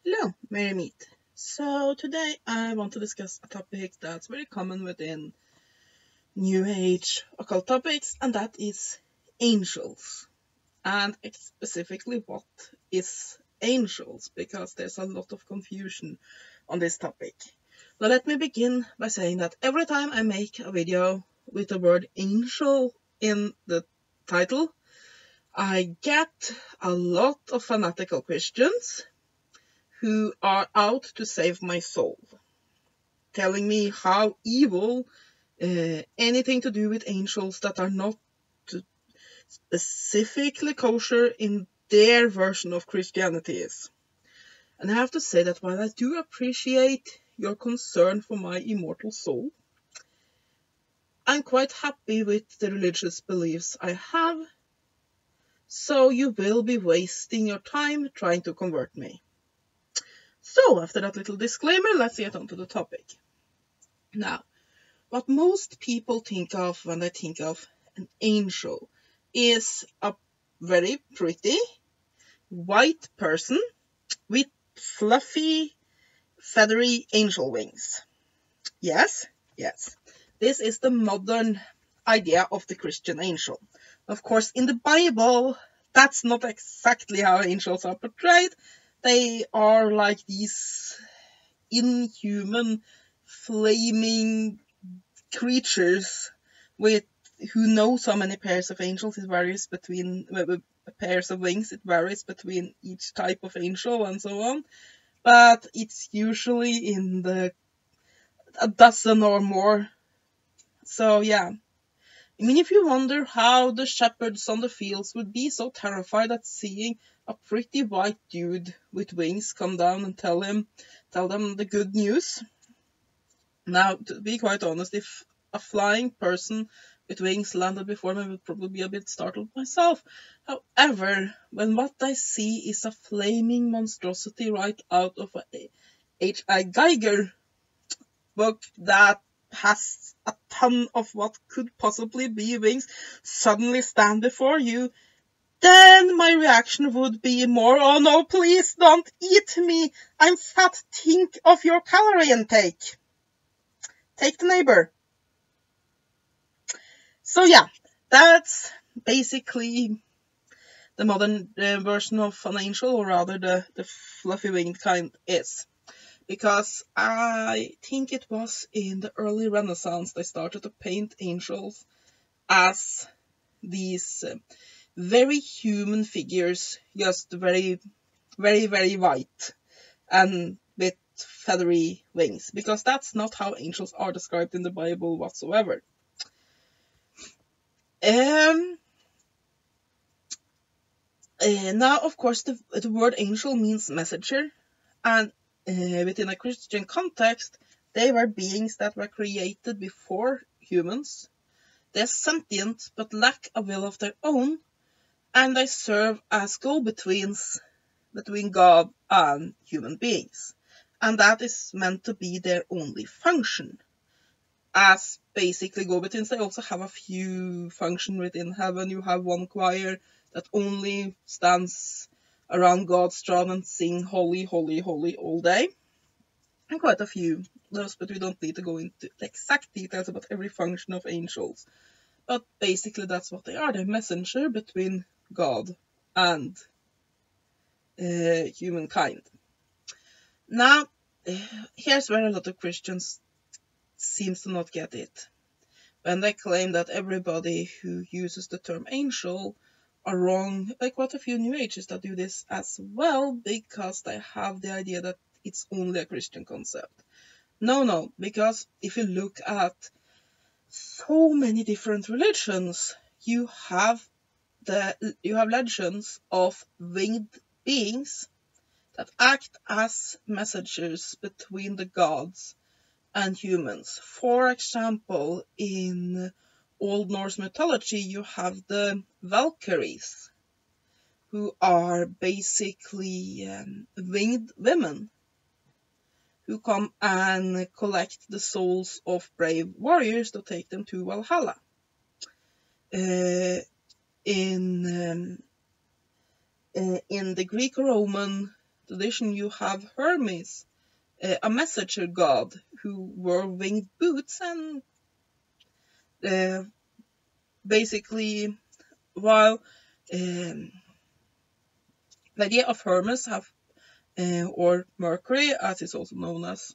Hello, Mary Meet. So today I want to discuss a topic that's very common within New Age occult topics, and that is angels. And specifically, what is angels? Because there's a lot of confusion on this topic. Now let me begin by saying that every time I make a video with the word angel in the title, I get a lot of fanatical Christians who are out to save my soul, telling me how evil anything to do with angels that are not specifically kosher in their version of Christianity is. And I have to say that while I do appreciate your concern for my immortal soul, I'm quite happy with the religious beliefs I have, so you will be wasting your time trying to convert me. So, after that little disclaimer, let's get on to the topic. Now, what most people think of when they think of an angel is a very pretty white person with fluffy, feathery angel wings. Yes, yes. This is the modern idea of the Christian angel. Of course, in the Bible, that's not exactly how angels are portrayed. They are like these inhuman, flaming creatures with who know so many pairs of angels. It varies between pairs of wings. It varies between each type of angel and so on. But it's usually in a dozen or more. So yeah. I mean, if you wonder how the shepherds on the fields would be so terrified at seeing a pretty white dude with wings come down and tell them the good news. Now, to be quite honest, if a flying person with wings landed before me, I would probably be a bit startled myself. However, when what I see is a flaming monstrosity right out of a H.I. Geiger book that has a ton of what could possibly be wings suddenly stand before you, then my reaction would be more, oh no, please don't eat me. I'm fat. Think of your calorie intake. Take the neighbor. So yeah, that's basically the modern version of an angel, or rather the fluffy winged kind is. Because I think it was in the early Renaissance they started to paint angels as these very human figures, just very, very, very white and with feathery wings. Because that's not how angels are described in the Bible whatsoever. Now, of course, the word angel means messenger, and within a Christian context, they were beings that were created before humans. They're sentient but lack a will of their own, and they serve as go-betweens between God and human beings. And that is meant to be their only function. As basically go-betweens, they also have a few functions within heaven. You have one choir that only stands around God's throne and sing holy, holy, holy all day. And quite a few those, but we don't need to go into exact details about every function of angels. But basically that's what they are. They're messenger between God and humankind. Now, here's where a lot of Christians seems to not get it. When they claim that everybody who uses the term angel are wrong, like quite a few New Agers that do this as well, because they have the idea that it's only a Christian concept. No, because if you look at so many different religions, you have legends of winged beings that act as messengers between the gods and humans. For example, in Old Norse mythology, you have the Valkyries, who are basically winged women who come and collect the souls of brave warriors to take them to Valhalla. In the Greek-Roman tradition, you have Hermes, a messenger god who wore winged boots, and basically, while the idea of Hermes or Mercury, as it's also known as,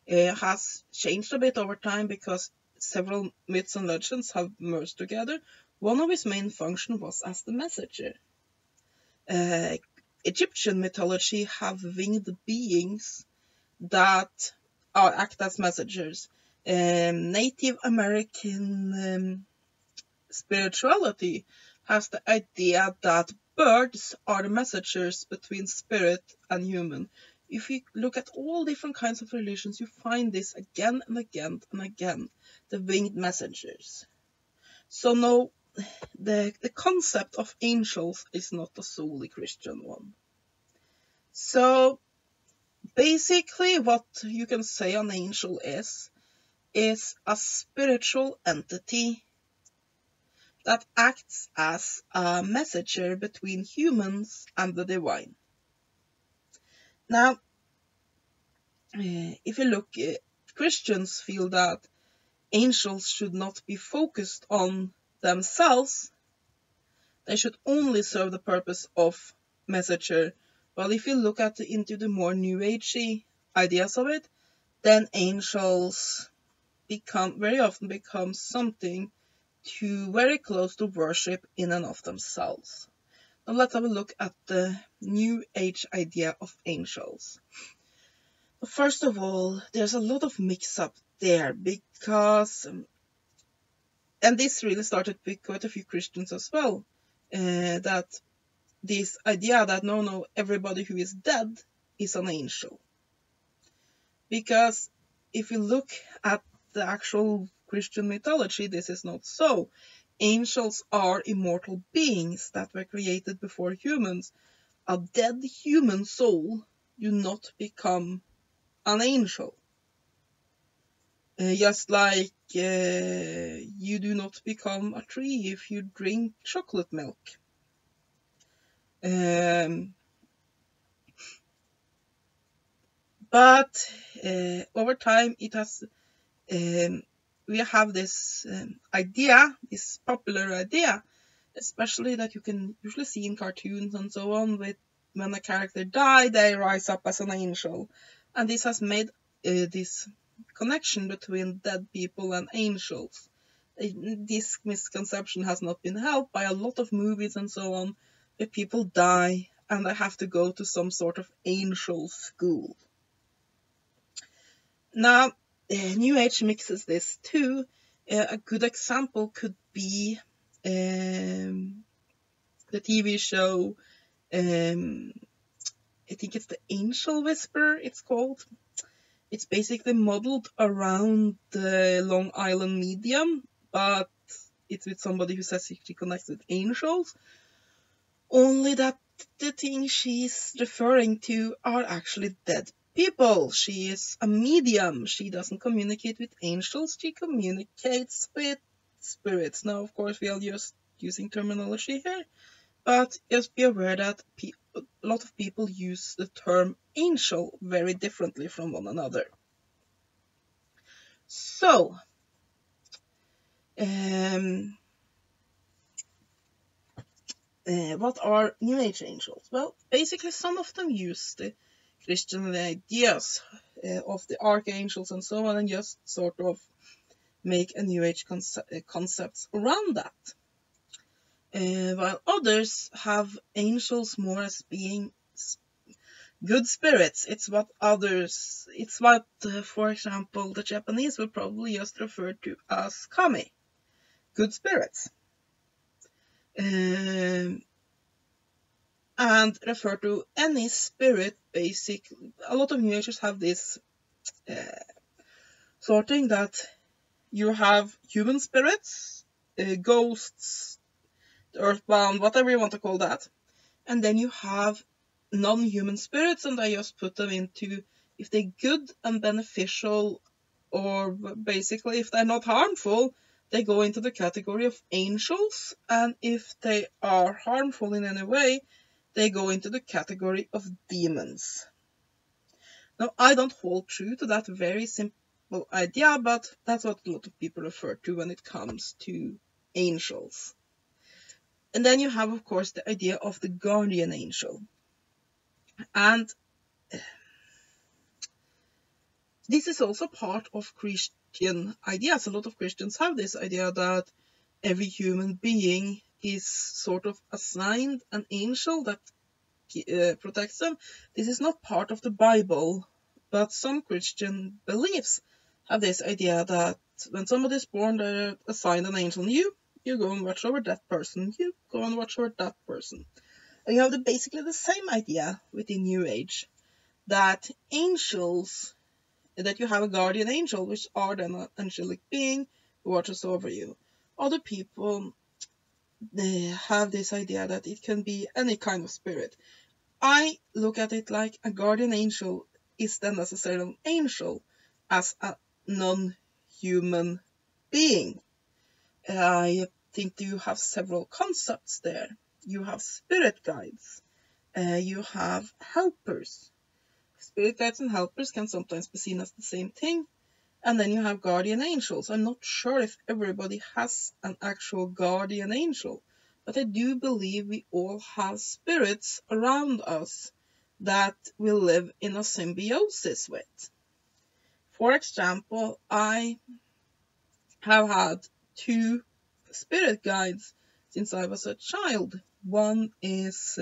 has changed a bit over time because several myths and legends have merged together. One of his main functions was as the messenger. Egyptian mythology have winged beings that act as messengers. Native American spirituality has the idea that birds are the messengers between spirit and human. If you look at all different kinds of religions, you find this again and again and again, the winged messengers. So no, the concept of angels is not a solely Christian one. So basically what you can say an angel is a spiritual entity that acts as a messenger between humans and the divine. Now, if you look, Christians feel that angels should not be focused on themselves. They should only serve the purpose of messenger. Well, if you look into the more New Agey ideas of it, then angels very often become something very close to worship in and of themselves. Now let's have a look at the New Age idea of angels. First of all, there's a lot of mix-up there because, and this really started with quite a few Christians as well, that this idea that no, everybody who is dead is an angel. Because if you look at the actual Christian mythology, this is not so. Angels are immortal beings that were created before humans. A dead human soul do not become an angel. Just like you do not become a tree if you drink chocolate milk. But over time it has we have this idea, this popular idea, especially that you can usually see in cartoons and so on, with when a character dies, they rise up as an angel. And this has made this connection between dead people and angels. This misconception has not been helped by a lot of movies and so on, where people die and they have to go to some sort of angel school. Now, New Age mixes this too. A good example could be the TV show, I think it's the Angel Whisperer, it's called. It's basically modeled around the Long Island medium, but it's with somebody who says she connects with angels. Only that the thing she's referring to are actually dead people. She is a medium. She doesn't communicate with angels. She communicates with spirits. Now, of course, we are just using terminology here, but just be aware that a lot of people use the term angel very differently from one another. So, what are New Age angels? Well, basically some of them use the Christian ideas of the archangels and so on, and just sort of make a New Age concepts around that. While others have angels more as being good spirits. It's what, for example, the Japanese would probably just refer to as kami, good spirits. And refer to any spirit, basically. A lot of New Agers have this sorting that you have human spirits, ghosts, earthbound, whatever you want to call that. And then you have non-human spirits, and I just put them into, if they're good and beneficial, or basically if they're not harmful, they go into the category of angels, and if they are harmful in any way, they go into the category of demons. Now, I don't hold true to that very simple idea, but that's what a lot of people refer to when it comes to angels. And then you have, of course, the idea of the guardian angel. And this is also part of Christian ideas. A lot of Christians have this idea that every human being is sort of assigned an angel that protects them. This is not part of the Bible, but some Christian beliefs have this idea that when somebody is born, they're assigned an angel. You go and watch over that person. You go and watch over that person. And you have basically the same idea within New Age, that angels, that you have a guardian angel, which are then an angelic being who watches over you. Other people, they have this idea that it can be any kind of spirit. I look at it like a guardian angel is then necessarily an angel as a non-human being. I think you have several concepts there. You have spirit guides. You have helpers. Spirit guides and helpers can sometimes be seen as the same thing. And then you have guardian angels. I'm not sure if everybody has an actual guardian angel, but I do believe we all have spirits around us that we live in a symbiosis with. For example, I have had 2 spirit guides since I was a child. One has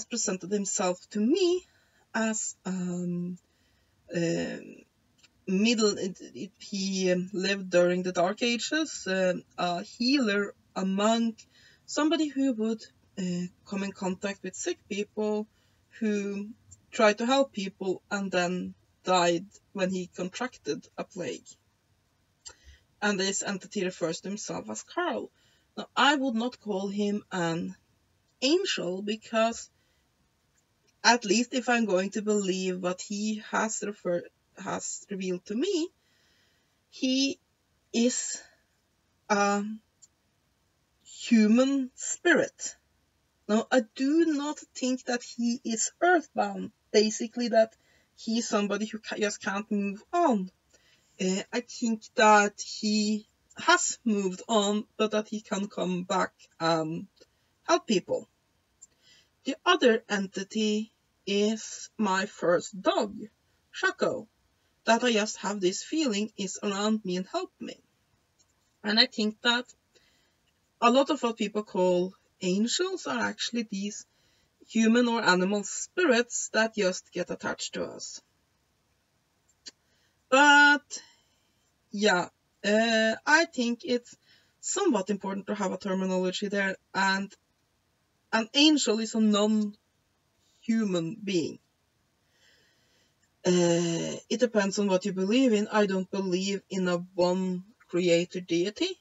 presented himself to me as he lived during the Dark Ages, a healer, a monk, somebody who would come in contact with sick people, who tried to help people and then died when he contracted a plague. And this entity refers to himself as Carl. Now, I would not call him an angel, because at least if I'm going to believe what he has revealed to me, he is a human spirit. Now, I do not think that he is earthbound, basically that he's somebody who just can't move on. I think that he has moved on, but that he can come back and help people. The other entity is my first dog, Shaco, that I just have this feeling is around me and help me. And I think that a lot of what people call angels are actually these human or animal spirits that just get attached to us. But yeah, I think it's somewhat important to have a terminology there, and an angel is a non-human being. It depends on what you believe in. I don't believe in a one creator deity,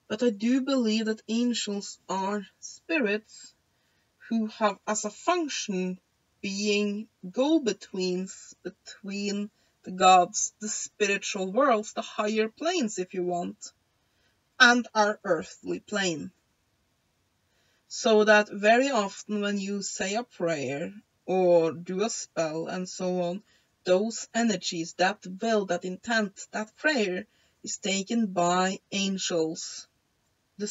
but I do believe that angels are spirits who have as a function being go-betweens between the gods, the spiritual worlds, the higher planes if you want, and our earthly plane. So that very often when you say a prayer or do a spell and so on, those energies, that will, that intent, that prayer is taken by angels, the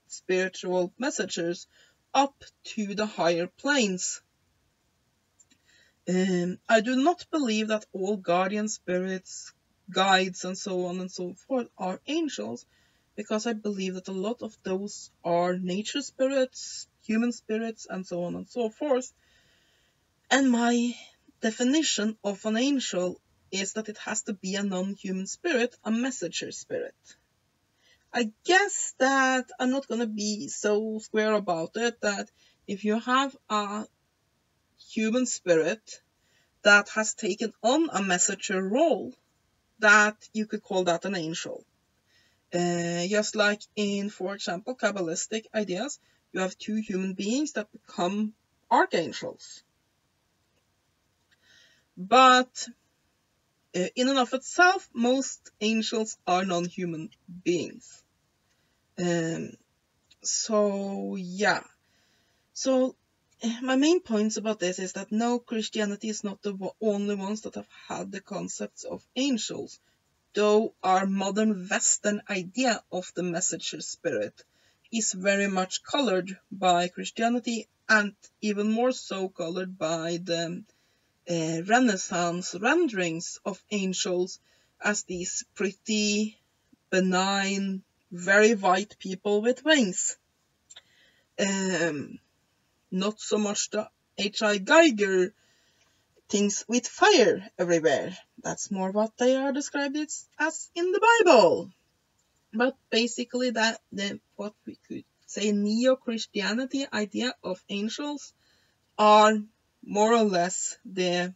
spiritual messengers, up to the higher planes. I do not believe that all guardian spirits, guides, and so on and so forth are angels, because I believe that a lot of those are nature spirits, human spirits, and so on and so forth. And my definition of an angel is that it has to be a non-human spirit, a messenger spirit. I guess that I'm not going to be so square about it, that if you have a human spirit that has taken on a messenger role, that you could call that an angel. Just like in, for example, Kabbalistic ideas, you have 2 human beings that become archangels. But in and of itself, most angels are non-human beings. So yeah. So my main points about this is that no, Christianity is not the only ones that have had the concepts of angels, though our modern Western idea of the messenger spirit is very much colored by Christianity, and even more so colored by the Renaissance renderings of angels as these pretty, benign, very white people with wings. Not so much the H.I. Geiger things with fire everywhere. That's more what they are described as in the Bible. But basically what we could say neo-Christianity idea of angels are more or less the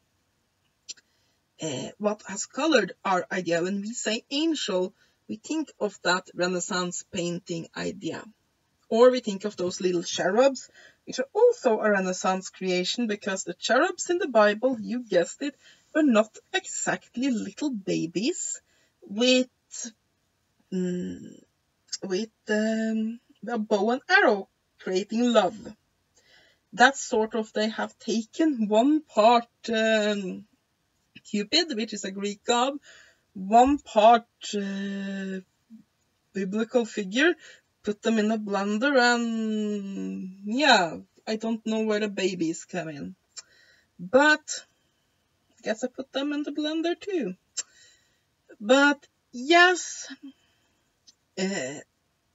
what has colored our idea. When we say angel, we think of that Renaissance painting idea. Or we think of those little cherubs, which are also a Renaissance creation, because the cherubs in the Bible, you guessed it, were not exactly little babies with a bow and arrow creating love. That's sort of, they have taken one part Cupid, which is a Greek god, one part biblical figure, put them in a blender, and yeah, I don't know where the babies come in. But I guess I put them in the blender too. But yes,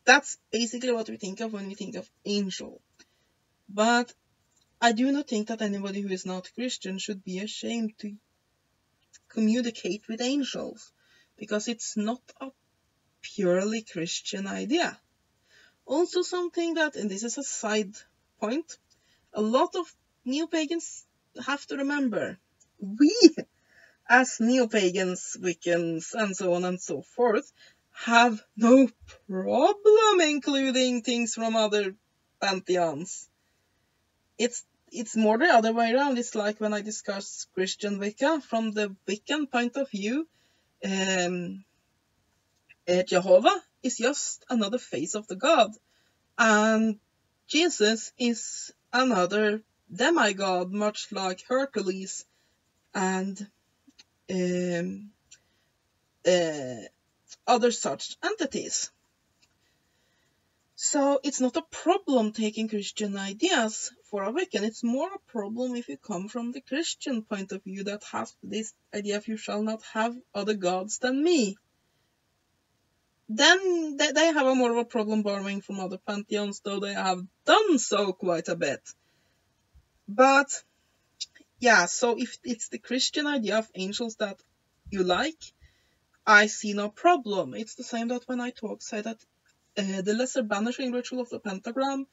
that's basically what we think of when we think of angel. But I do not think that anybody who is not Christian should be ashamed to communicate with angels, because it's not a purely Christian idea. Also something that, and this is a side point, a lot of neo-pagans have to remember. We, as neo-pagans, Wiccans, and so on and so forth, have no problem including things from other pantheons. It's more the other way around. It's like when I discuss Christian Wicca, from the Wiccan point of view, Jehovah is just another face of the god, and Jesus is another demigod, much like Hercules and other such entities. So it's not a problem taking Christian ideas for a Wiccan. It's more a problem if you come from the Christian point of view that has this idea of you shall not have other gods than me. Then they have a more of a problem borrowing from other pantheons, though they have done so quite a bit. But yeah, so if it's the Christian idea of angels that you like, I see no problem. It's the same that when I say that the lesser banishing ritual of the pentagram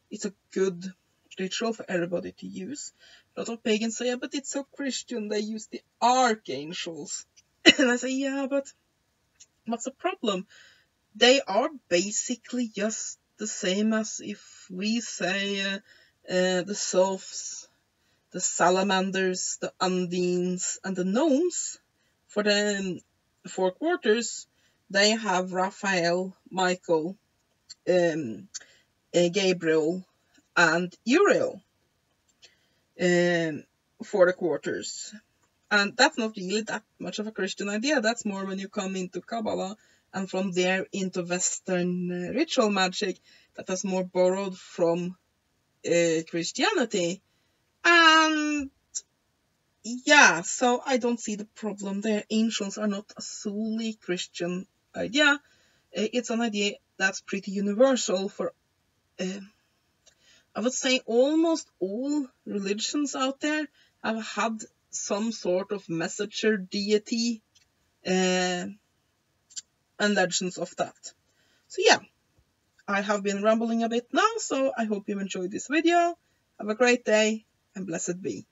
is a good ritual for everybody to use. A lot of pagans say, yeah, but it's so Christian, they use the archangels. And I say, yeah, but what's the problem? They are basically just the same as if we say the sylphs, the salamanders, the undines, and the gnomes. For the four quarters, they have Raphael, Michael, Gabriel, and Uriel for the quarters. And that's not really that much of a Christian idea. That's more when you come into Kabbalah, and from there into Western ritual magic that has more borrowed from Christianity. And yeah, so I don't see the problem there. Angels are not a solely Christian idea. It's an idea that's pretty universal for, I would say, almost all religions out there have had some sort of messenger deity and legends of that. So yeah, I have been rambling a bit now, so I hope you enjoyed this video. Have a great day, and blessed be.